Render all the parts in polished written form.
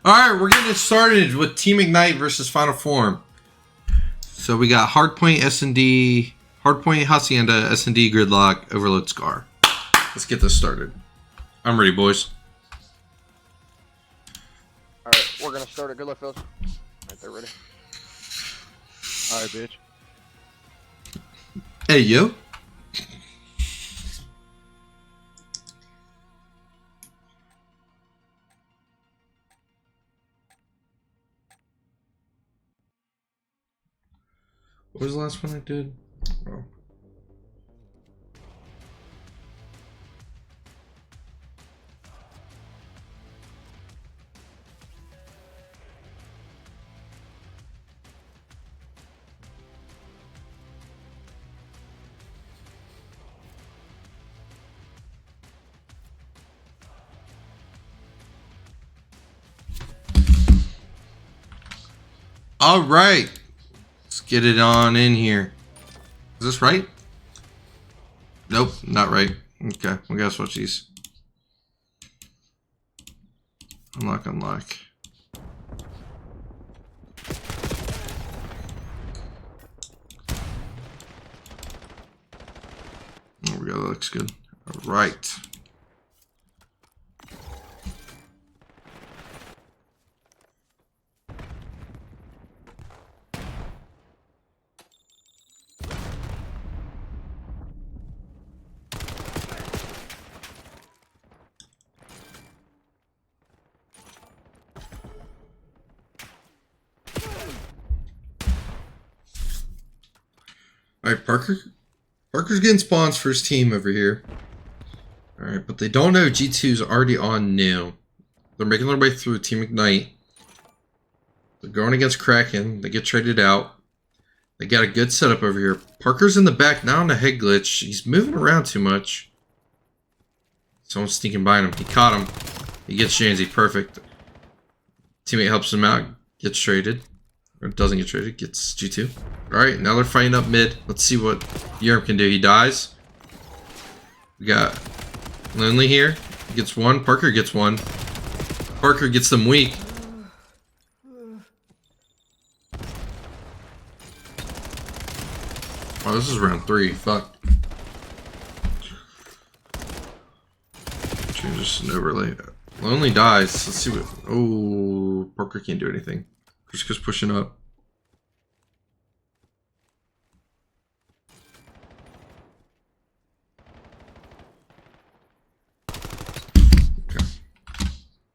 Alright, we're getting started with Team Ignite versus Final Form. So we got Hardpoint, S&D, Hardpoint, Hacienda, S&D, Gridlock, Overload, Scar. Let's get this started. I'm ready, boys. Alright, we're gonna start it. Good luck, fellas. Alright, they're ready. Alright, bitch. Hey, yo. What was the last one I did? Oh. All right, let's get it on in here. Is this right? Nope, not right. Okay, we gotta switch these. Unlock. There we go, that looks good. All right. Alright, Parker's getting spawns for his team over here. Alright, but they don't know G2's already on new. They're making their way through Team Ignite. They're going against Kraken. They get traded out. They got a good setup over here. Parker's in the back now on a head glitch. He's moving around too much. Someone's sneaking by him. He caught him. He gets Janzy. Perfect. Teammate helps him out. Gets traded. Or doesn't get traded. Gets G2. Alright, now they're fighting up mid. Let's see what Yerm can do. He dies. We got Lonely here. He gets one. Parker gets one. Parker gets them weak. Oh, this is round 3. Fuck. Just an overlay. Lonely dies. Let's see what. Oh, Parker can't do anything. Kriska's pushing up. Okay.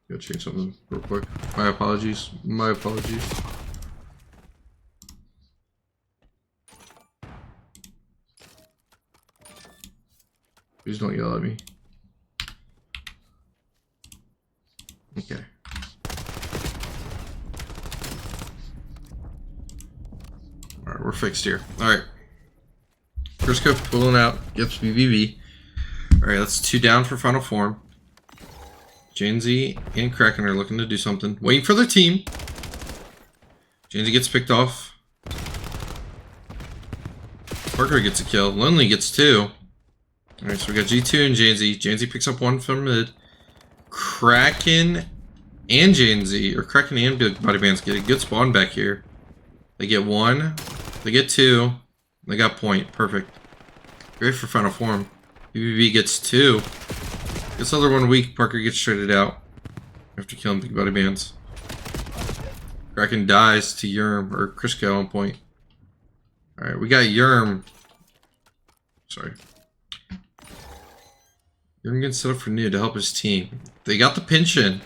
Gotta change something real quick. My apologies. My apologies. Please don't yell at me. Okay. Alright, we're fixed here. Alright. Kriska pulling out. Gets BBB. Alright, that's 2 down for Final Form. Janzy and Kraken are looking to do something. Waiting for their team. Janzy gets picked off. Parker gets a kill. Lonely gets 2. Alright, so we got G2 and Janzy. Janzy picks up 1 from mid. Kraken and Janzy, or Kraken and Big Body Bands get a good spawn back here. They get 1. They get 2. They got point. Perfect. Great for Final Form. BBB gets 2. Gets another 1 weak. Parker gets traded out after killing Big Body Bands. Kraken dies to Yerm, or Kriska on point. Alright, we got Yerm. Sorry. Yerm gets set up for new to help his team. They got the pinch in.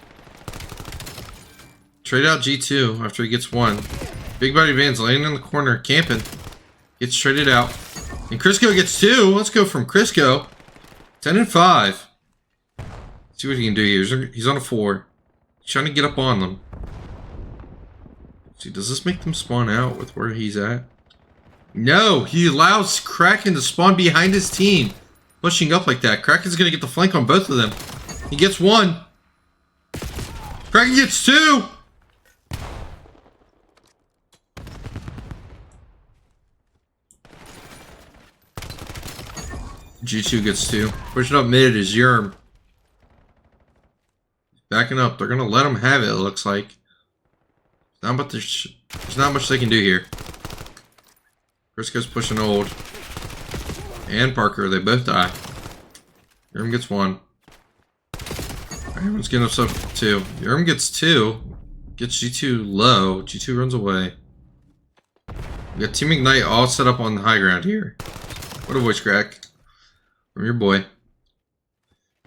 Trade out G2 after he gets 1. Big Body Bands laying in the corner, camping. Gets traded out. And Crisco gets 2. Let's go from Crisco. 10 and 5. See what he can do here. He's on a 4. He's trying to get up on them. See, does this make them spawn out with where he's at? No, he allows Kraken to spawn behind his team. Pushing up like that. Kraken's gonna get the flank on both of them. He gets 1. Kraken gets 2. G2 gets 2. Pushing up mid is Yerm. Backing up. They're going to let them have it, it looks like. There's not much they can do here. Crisco's pushing old. And Parker. They both die. Yerm gets one. Everyone's getting upset with 2. Yerm gets 2. Gets G2 low. G2 runs away. We got Team Ignite all set up on the high ground here. What a voice crack from your boy.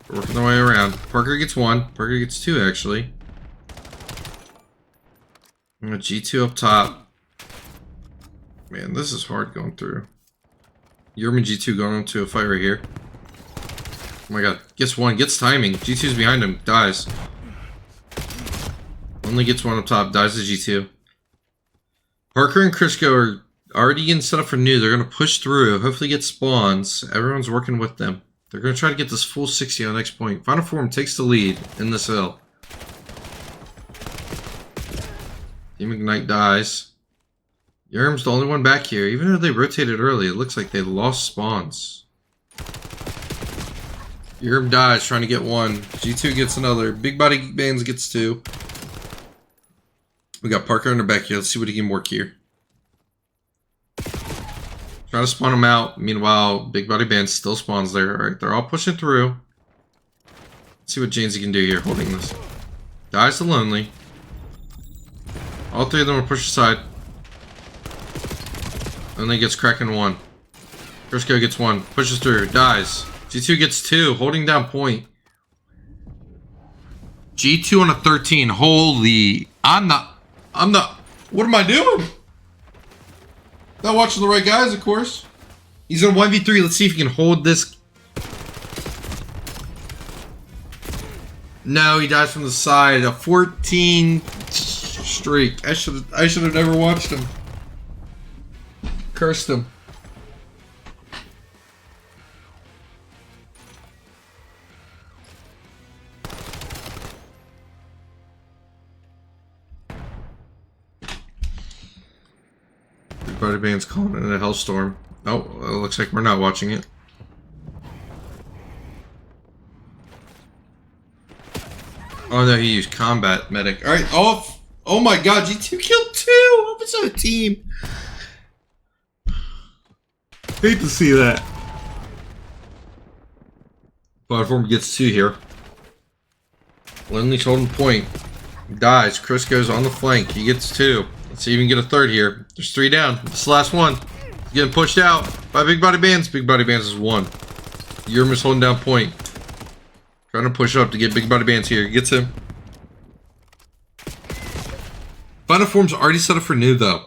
We're working our way around. Parker gets 1. Parker gets 2, actually. And a G2 up top. Man, this is hard going through. Yerm and G2 going into a fight right here. Oh my god. Gets 1. Gets timing. G2's behind him. Dies. Only gets 1 up top. Dies to G2. Parker and Crisco are already getting set up for new. They're going to push through. Hopefully get spawns. Everyone's working with them. They're going to try to get this full 60 on next point. Final Form takes the lead in this hill. Team Ignite dies. Yerm's the only one back here. Even though they rotated early, it looks like they lost spawns. Yerm dies trying to get 1. G2 gets another. Big Body Bands gets 2. We got Parker in the back here. Let's see what he can work here. Trying to spawn him out. Meanwhile, Big Body Band still spawns there. Alright, they're all pushing through. Let's see what Janesy can do here holding this. Dies to Lonely. All 3 of them are pushed aside. Lonely gets Kraken 1. Crisco gets 1. Pushes through. Dies. G2 gets 2. Holding down point. G2 on a 13. Holy. I'm not. What am I doing? Not watching the right guys, of course. He's in 1v3. Let's see if he can hold this. No, he dies from the side. A 14 streak. I should have never watched him. Cursed him. Body Band's calling it a hellstorm. Oh, it looks like we're not watching it. Oh no, he used combat medic. Alright, oh my god, G2 killed 2! Episode team! Hate to see that. Platform gets 2 here. Lonely's holding point. Dies. Chris goes on the flank. He gets 2. Let's see if we can get a 3rd here. There's 3 down. This is the last one. He's getting pushed out by Big Body Bands. Big Body Bands is 1. Yerm is holding down point. Trying to push up to get Big Body Bands here. Gets him. Final Form's already set up for new, though.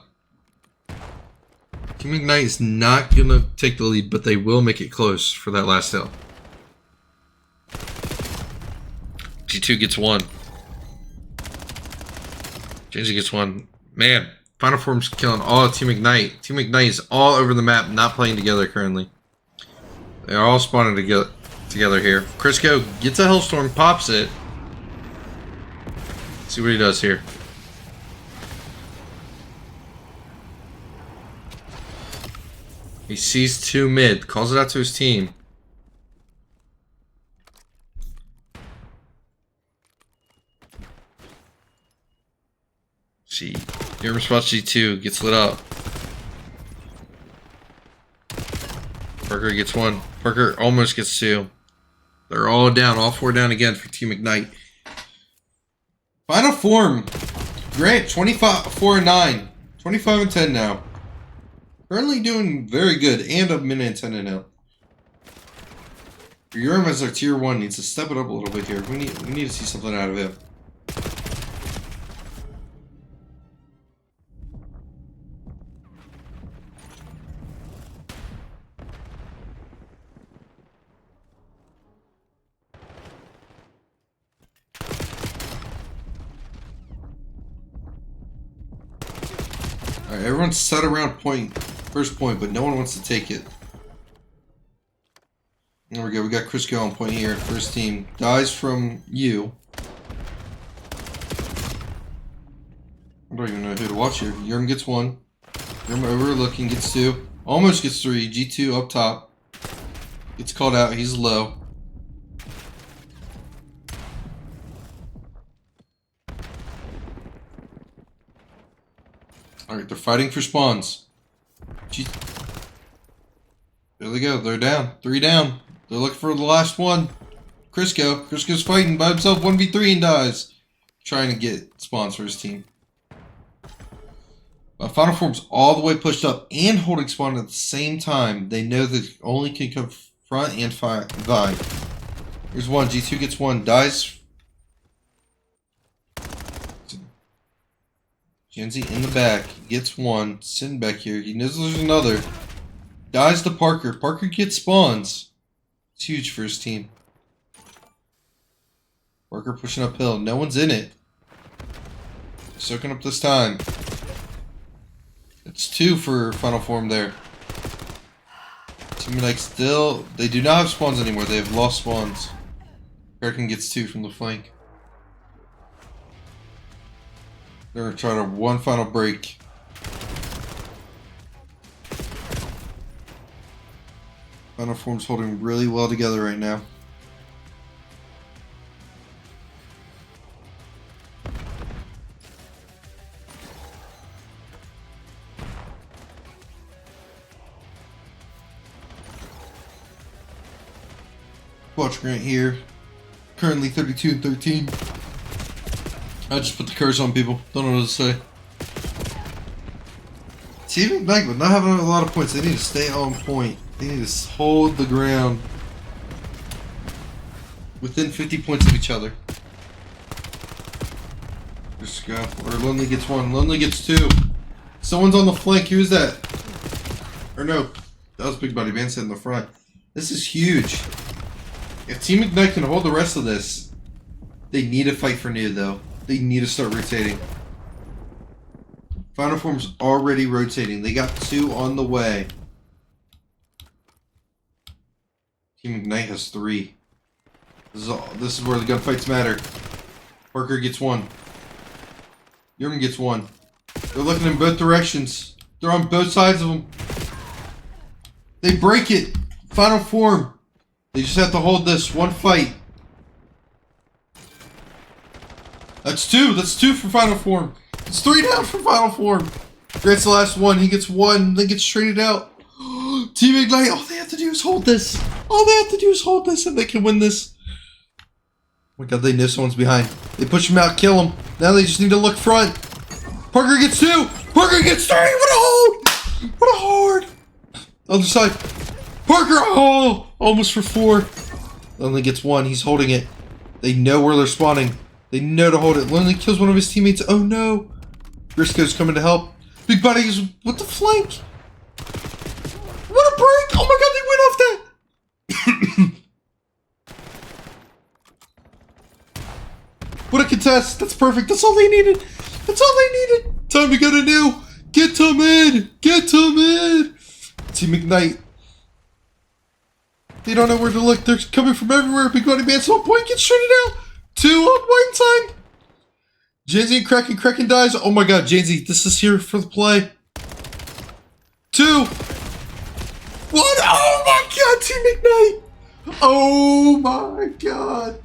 Team Ignite is not going to take the lead, but they will make it close for that last hill. G2 gets 1. Janesy gets 1. Man, Final Form's killing all of Team Ignite. Team Ignite is all over the map, not playing together currently. They're all spawning together here. Crisco gets a Hellstorm, pops it. Let's see what he does here. He sees 2 mid, calls it out to his team. Yerm spots G2, gets lit up. Parker gets 1. Parker almost gets 2. They're all down, all 4 down again for Team Ignite. Final Form. Grant, 24-9. 25-10 now. Currently doing very good, and a minute and 10 now. Yerm as our tier 1 needs to step it up a little bit here. We need to see something out of him. Alright, everyone's set around first point, but no one wants to take it. There we go, we got Crisco on point here. First team dies from you. I don't even know who to watch here. Yerm gets 1. Yerm overlooking gets 2. Almost gets 3. G2 up top. Gets called out, he's low. Alright, they're fighting for spawns. Jeez. There they go. They're down. 3 down. They're looking for the last one. Crisco. Crisco's fighting by himself 1v3 and dies. Trying to get spawns for his team. Final Form's all the way pushed up and holding spawn at the same time. They know they only can confront and vibe. Here's one. G2 gets one. Dies. Genzi in the back. Gets one. Sitting back here. He knows there's another. Dies to Parker. Parker gets spawns. It's huge for his team. Parker pushing uphill. No one's in it. Soaking up this time. It's 2 for Final Form there. Team Ignite still... They do not have spawns anymore. They have lost spawns. Kraken gets 2 from the flank. They're going to try to one final break. Final Form's holding really well together right now. Watch Grant here. Currently 32-13. I just put the curse on people. Don't know what to say. Team Ignite with not having a lot of points. They need to stay on point. They need to hold the ground. Within 50 points of each other. Just go. Or Lonely gets 1. Lonely gets 2. Someone's on the flank. Who's that? Or no. That was Big Buddy Bandsit in the front. This is huge. If Team Ignite can hold the rest of this, they need to fight for new, though. They need to start rotating. Final Form's already rotating. They got 2 on the way. Team Ignite has 3. This is where the gunfights matter. Parker gets 1. Yerman gets 1. They're looking in both directions. They're on both sides of them. They break it. Final Form. They just have to hold this one fight. That's 2. That's 2 for Final Form. It's 3 down for Final Form. Grant's the last one. He gets 1. Then gets traded out. Team Ignite. All they have to do is hold this. All they have to do is hold this and they can win this. Oh my god, they know someone's behind. They push him out, kill him. Now they just need to look front. Parker gets 2. Parker gets 3. What a hold. What a hard. Other side. Parker, oh, almost for 4. Lonely gets 1. He's holding it. They know where they're spawning. They know to hold it. Lonely kills one of his teammates. Oh no. Briscoe's coming to help. Big Buddy is with the flank. What a break. Oh my god, they went off that. What a contest. That's perfect. That's all they needed. That's all they needed. Time to go to new. Get to mid. Get to mid. Team Ignite. They don't know where to look. They're coming from everywhere. Big Buddy Bandsit 1 point gets traded out. 2 on one time. Janzi and Kraken. Kraken dies. Oh my god, Janzi, this is here for the play. 2. 1. Oh my god, Team Ignite. Oh my god.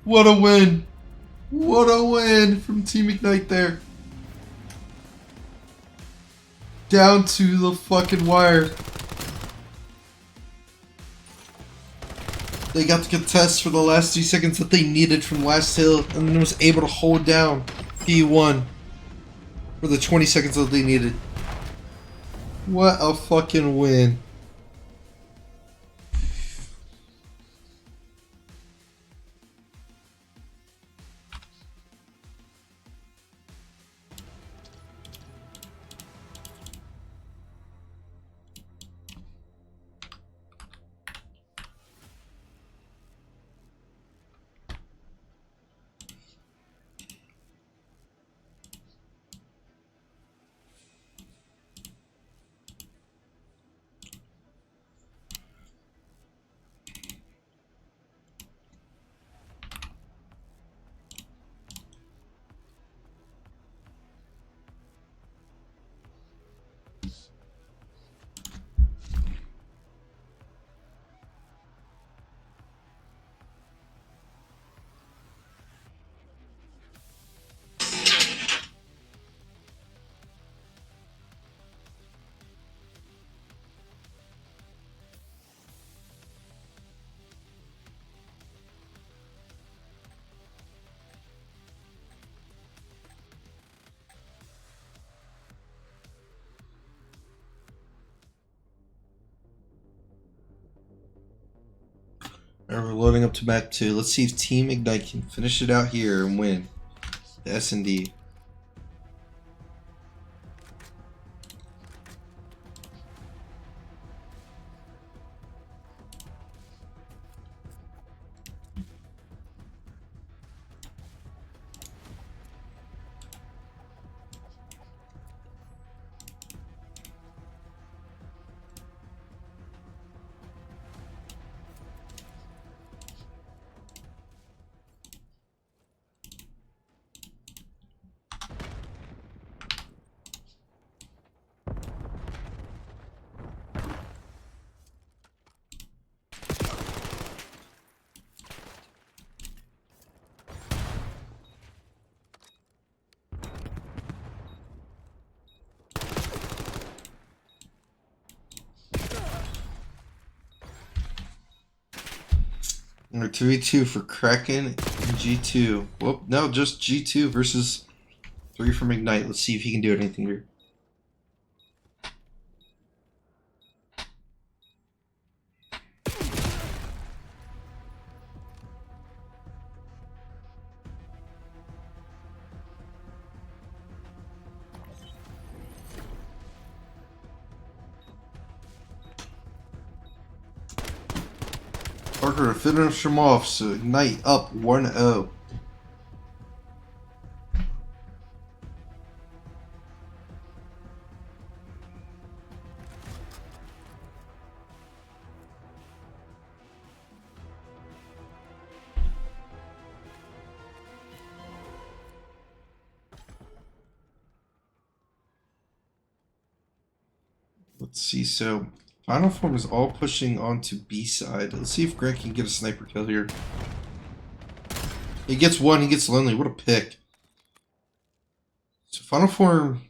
What a win. What a win from Team Ignite there. Down to the fucking wire. They got the contest for the last 3 seconds that they needed from last hill and then was able to hold down P1 for the 20 seconds that they needed. What a fucking win. Alright, we're loading up to map 2. Let's see if Team Ignite can finish it out here and win the S&D. Or 3-2 for Kraken and G2. Whoop, no, just G2 versus 3 from Ignite. Let's see if he can do anything here. Parker to finish him off, so Ignite up 1-0. Let's see, so Final Form is all pushing onto B side. Let's see if Grant can get a sniper kill here. He gets one, he gets Lonely. What a pick. So Final Form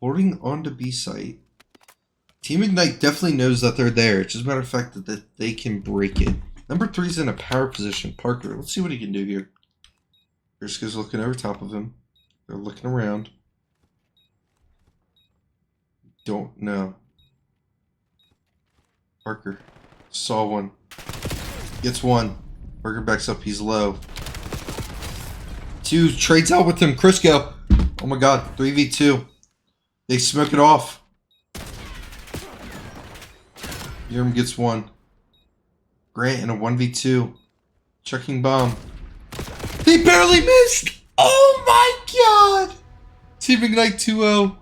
holding onto B site. Team Ignite definitely knows that they're there. It's just a matter of fact that they can break it. Number 3's in a power position. Parker, let's see what he can do here. Briska's looking over top of him. They're looking around. Don't know. Parker saw one. Gets one. Parker backs up. He's low. 2 trades out with him. Crisco. Oh my god. 3v2. They smoke it off. Yerm gets one. Grant in a 1v2. Checking bomb. He barely missed. Oh my god. Team Ignite 2-0.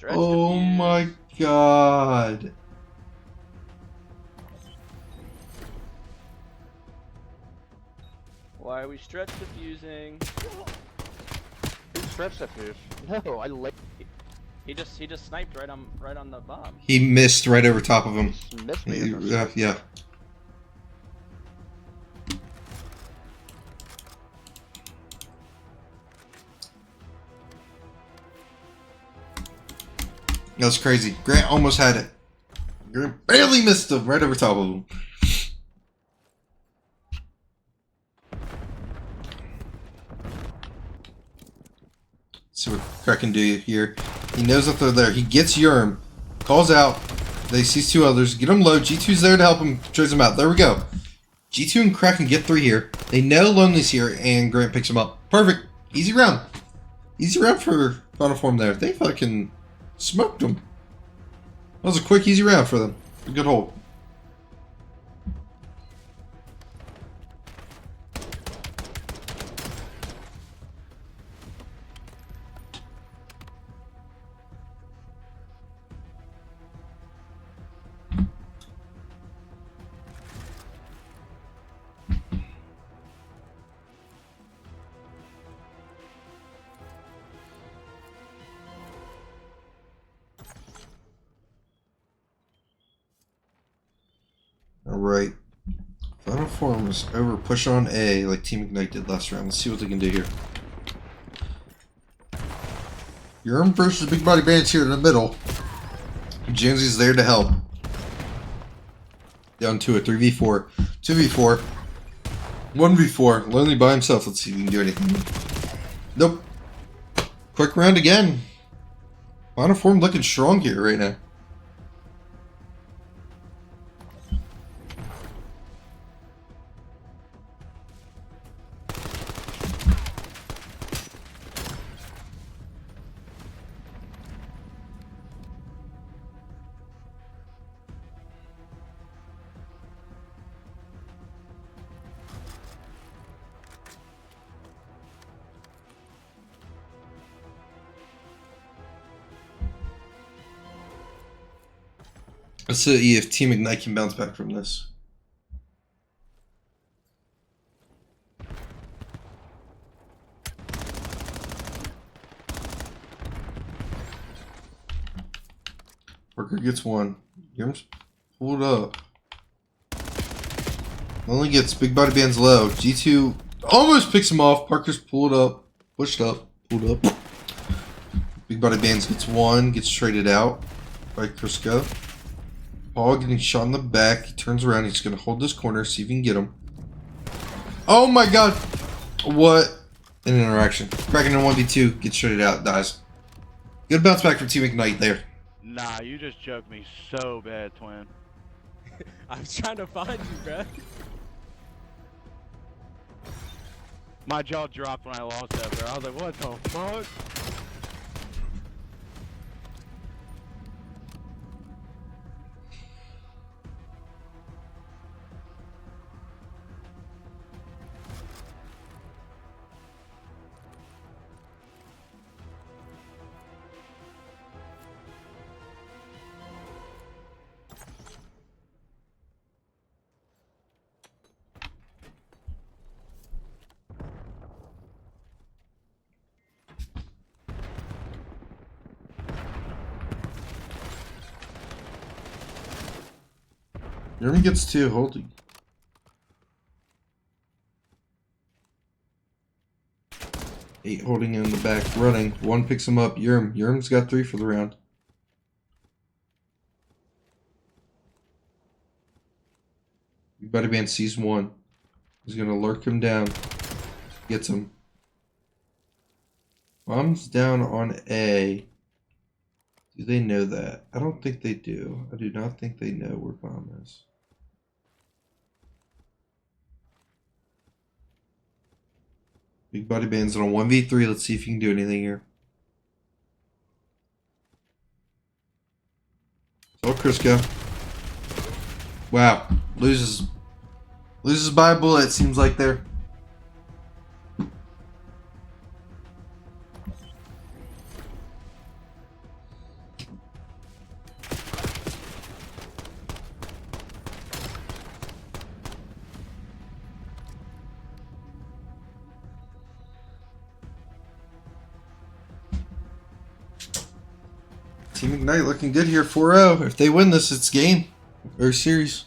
Oh my god. Why are we stretch diffusing? Who stretch diffuse? No, I late. He just sniped right on the bomb. He missed right over top of him. Missed me. Yeah. That's crazy. Grant almost had it. Grant barely missed him right over top of him. See what Crack can do here. He knows that they're there. He gets Yerm. Calls out. They sees 2 others. Get him low. G2's there to help him. Trades him out. There we go. G2 and Kraken get 3 here. They know Lonely's here, and Grant picks him up. Perfect. Easy round. Easy round for Final Form there. They fucking smoked him. That was a quick, easy round for them. A good hold. Alright. Final Form is over. Push on A like Team Ignite did last round. Let's see what they can do here. Yerm versus Big Body Bandits here in the middle. Jansy's there to help. Down to a 3v4. 2v4. 1v4. Lonely by himself. Let's see if he can do anything. Nope. Quick round again. Final Form looking strong here right now. Let's see if Team Ignite can bounce back from this. Parker gets one. Yurm's pulled up. Only gets big body bands low. G2 almost picks him off. Parker's pulled up. Pushed up. Pulled up. Big body bands gets one. Gets traded out by Crisco. Paul getting shot in the back. He turns around. He's going to hold this corner. See if he can get him. Oh my god. What an interaction. Cracking in 1v2. Gets traded out. Dies. Good bounce back for Team Ignite there. Nah, you just choked me so bad, twin. I was trying to find you, bro. My jaw dropped when I lost that, bro. I was like, what the fuck? Yurm gets two. Holding. Eight holding in the back. Running. One picks him up. Yurm's got 3 for the round. Big Body Band sees one. He's going to lurk him down. Gets him. Bomb's down on A. Do they know that? I don't think they do. I do not think they know where Bomb is. Big Body Band's on a 1v3. Let's see if you can do anything here. Oh, Crisco. Wow. Loses by a bullet, seems like there. Team Ignite looking good here, 4-0. If they win this, it's game. Or series.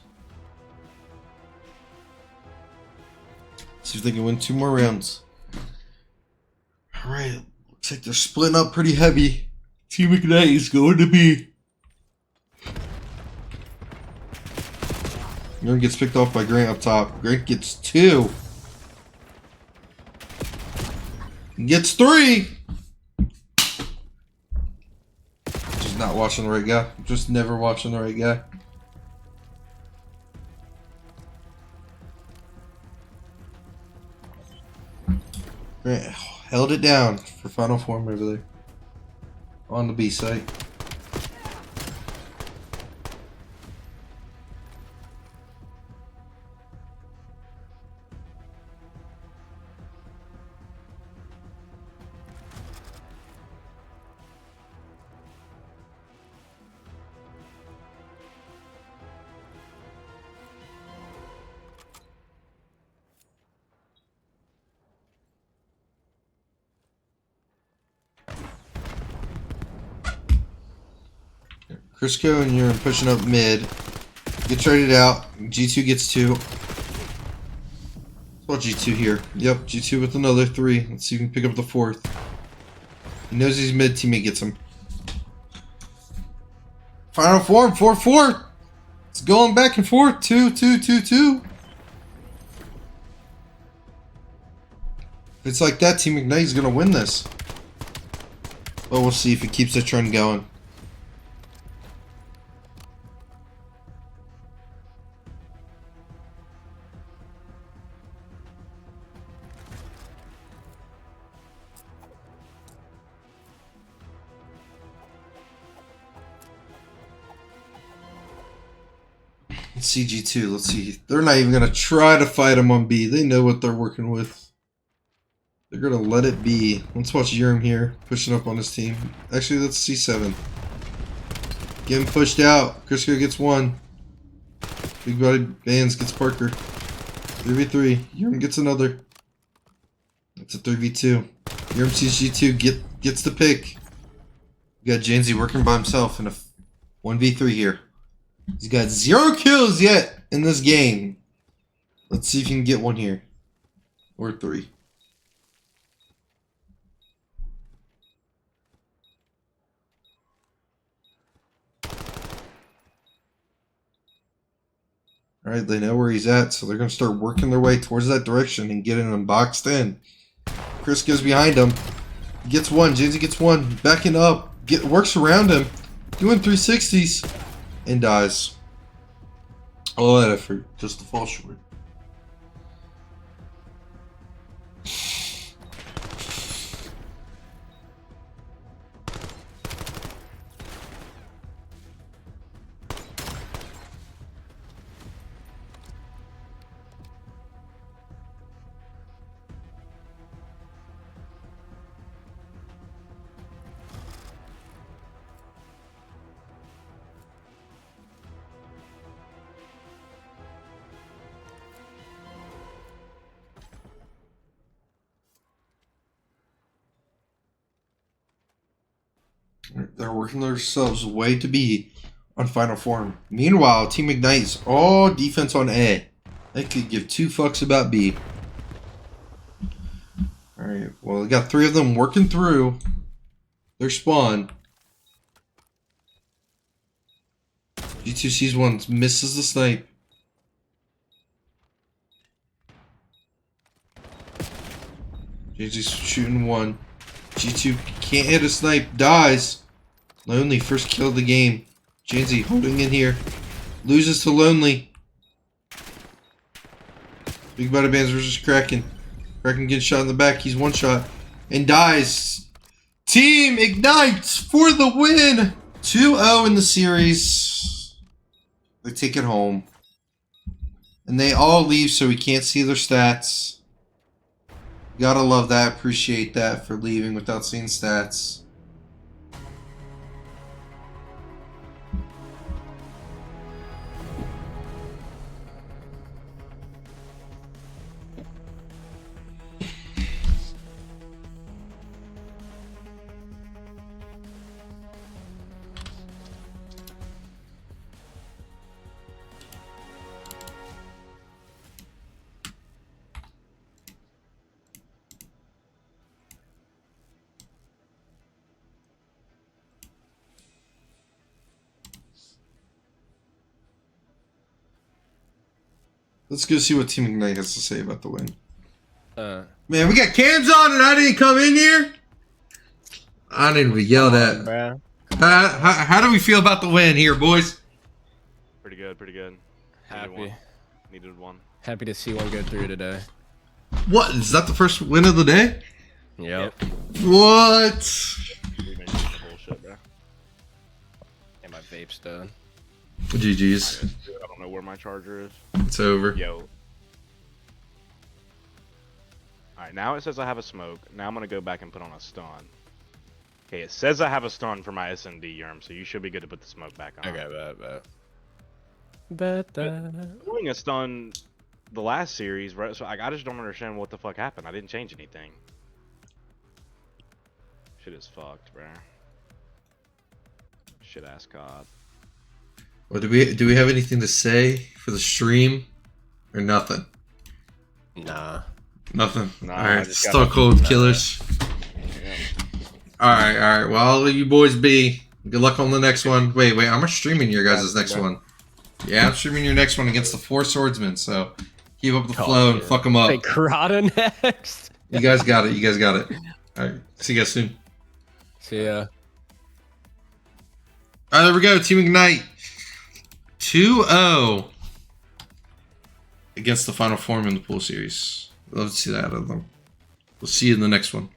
See if they can win 2 more rounds. Alright, looks like they're splitting up pretty heavy. Team Ignite is going to be. Yurm gets picked off by Grant up top. Grant gets 2. Gets 3. Just not watching the right guy. Just never watching the right guy. Grant held it down for final form over there. On the B site. Crisco and Yurm pushing up mid. Get traded out. G2 gets 2. Well, G2 here. Yep, G2 with another 3. Let's see if we can pick up the 4th. He knows he's mid. Teammate gets him. Final form, 4-4. It's going back and forth. 2-2-2-2. If it's like that, Team Ignite is going to win this. But we'll see if it keeps the trend going. CG2, let's see. They're not even going to try to fight him on B. They know what they're working with. They're going to let it be. Let's watch Yurm here, pushing up on his team. Actually, let's C7. Getting pushed out. Crisco gets one. Big Body Bands gets Parker. 3v3. Yerm gets another. That's a 3v2. Yerm sees G2 gets the pick. We got Janzy working by himself in a 1v3 here. He's got 0 kills yet in this game. Let's see if he can get one here. Or 3. Alright, they know where he's at, so they're going to start working their way towards that direction and getting him boxed in. Chris goes behind him. He gets one. Janzy gets one. Backing up. Works around him. Doing 360s. And dies. All that effort just to fall short. They're working themselves way to be on final form. Meanwhile, Team Ignite's all defense on A. They could give 2 fucks about B. Alright, well, we got 3 of them working through their spawn. G2 sees one, misses the snipe. JG's shooting one. G2 can't hit a snipe, dies. Lonely, first kill of the game. Janzy holding in here. Loses to Lonely. Big Body Bands versus Kraken. Kraken gets shot in the back, he's one shot. And dies. Team Ignites for the win! 2-0 in the series. They take it home. And they all leave so we can't see their stats. Gotta love that, appreciate that for leaving without seeing stats. Let's go see what Team Ignite has to say about the win. Man, we got cams on and I didn't come in here? I didn't even yell that. Bruh. How do we feel about the win here, boys? Pretty good, pretty good. Happy. Needed one. Happy to see one go through today. What? Is that the first win of the day? Yep. What? We've been doing the bullshit, bro. And my vape's done. GG's. I don't know where my charger is. It's over. Yo. Alright, now it says I have a smoke. Now I'm gonna go back and put on a stun. Okay, it says I have a stun for my SND, Yerm, so you should be good to put the smoke back on. Okay, bet. Doing a stun the last series, right? So I just don't understand what the fuck happened. I didn't change anything. Shit is fucked, bro. Shit ass COD. Well, do we have anything to say for the stream, or nothing? Nah. Nothing. Nah, all I right, just got still nothing. cold killers. Yeah. All right. Well, I'll let you boys be. Good luck on the next one. Wait. I'm streaming your guys' next one. Yeah, I'm streaming your next one against the 4 swordsmen. So keep up the flow and fuck them up. Hey, Crota next. You guys got it. All right. See you guys soon. See ya. All right, there we go. Team Ignite. 2-0 against the final form in the pool series. Love to see that out of them. We'll see you in the next one.